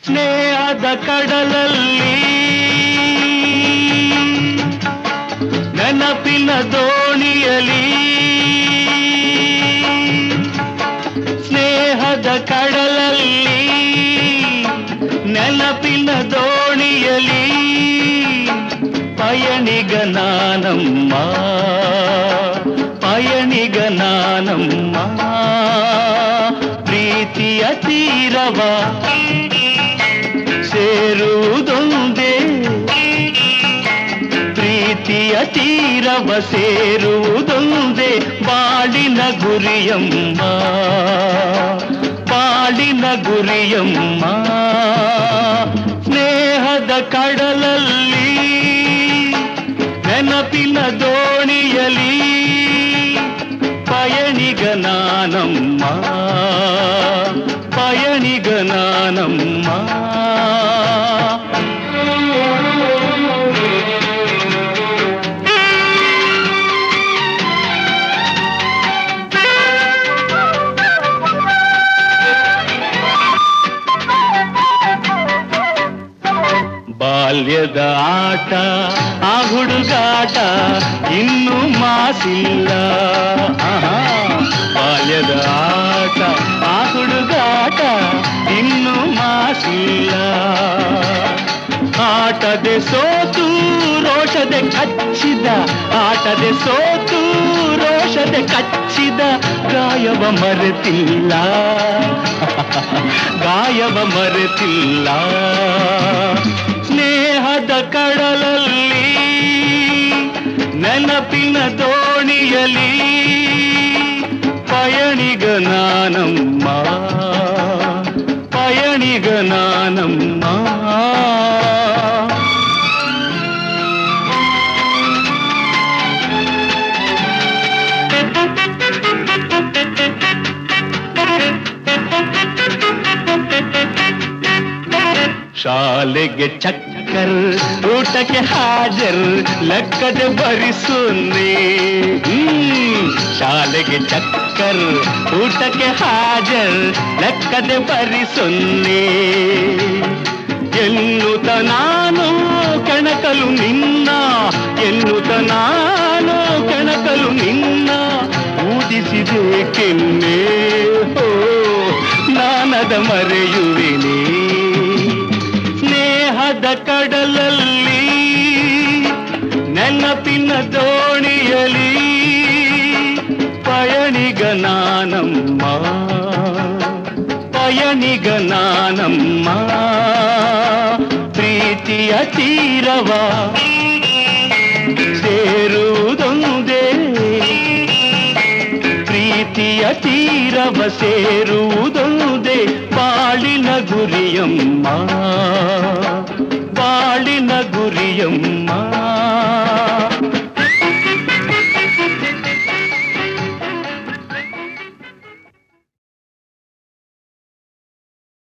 ಸ್ನೇಹದ ಕಡಲಲ್ಲಿ ನೆನಪಿನ ದೋಣಿಯಲಿ, ಸ್ನೇಹದ ಕಡಲಲ್ಲಿ ನೆನಪಿನ ದೋಣಿಯಲಿ ಪಯಣಿಗ ನಾನಮ್ಮ, ಪಯಣಿಗ ನಾನಮ್ಮ. ಪ್ರೀತಿಯ ತೀರವ ಸೇರುವುದೊಂದೇ, ಪ್ರೀತಿಯ ತೀರವ ಸೇರುವುದೊಂದೇ ಬಾಳಿನ ಗುರಿಯಮ್ಮ, ಬಾಳಿನ ಗುರಿಯಮ್ಮ. ಸ್ನೇಹದ ಕಡಲಲ್ಲಿ ನೆನಪಿನ ದೋಣಿಯಲಿ ಪಯಣಿಗ ನಾನಮ್ಮ, ಪಯಣಿಗ ನಾನಮ್ಮ. ಬಾಲ್ಯದ ಆಟ ಆ ಹುಡುಗಾಟ ಇನ್ನೂ ಮಾಸಿಲ್ಲ, ಬಾಲ್ಯದ ಆಟ ಆ ಹುಡುಗಾಟ ಇನ್ನೂ ಮಾಸಿಲ್ಲ. ಆಟದೆ ಸೋತು ರೋಷದೆ ಕಚ್ಚಿದ, ಆಟದೆ ಸೋತು ರೋಷದೆ ಕಚ್ಚಿದ ಗಾಯವ ಮರೆತಿಲ್ಲ, ಗಾಯವ ಮರೆತಿಲ್ಲ. ಸ್ನೇಹದ ಕಡಲಲ್ಲಿ ನೆನಪಿನ ದೋಣಿಯಲಿ ಪಯಣಿಗ ನಾನಮ್ಮ, ಪಯಣಿಗ ನಾನಮ್ಮ. ಶಾಲೆಗೆ ಚಕ್ಕರ್, ಊಟಕ್ಕೆ ಹಾಜರ್, ಲೆಕ್ಕದ ಬರಿಸುನ್ನಿ. ಶಾಲೆಗೆ ಚಕ್ಕರ್, ಊಟಕ್ಕೆ ಹಾಜರ್, ಲೆಕ್ಕದ ಬರಿಸುನ್ನಿ. ಎನ್ನುತ್ತ ನಾನು ಕೆಣಕಲು ನಿನ್ನ, ಎನ್ನುತ್ತ ನಾನು ಕೆಣಕಲು ನಿನ್ನ ಊದಿಸಿದೆ ಕೆನ್ನೆ. ಹೋ ನಾನದ ಮರೆಯುವೆನೇ. ಸ್ನೇಹದ ಕಡಲಲ್ಲಿ ನೆನಪಿನ ದೋಣಿಯಲಿ ಪಯಣಿಗ ನಾನಮ್ಮ, ಪಯಣಿಗ ನಾನಮ್ಮ. ಪ್ರೀತಿಯ ತೀರವ ಸೇರುವುದೊಂದೇ, ಪ್ರೀತಿಯ ತೀರವ ಸೇರುವುದೊಂದೇ ಬಾಳಿನ ಗುರಿಯಮ್ಮ, ಬಾಳಿನ ಗುರಿಯಮ್ಮ.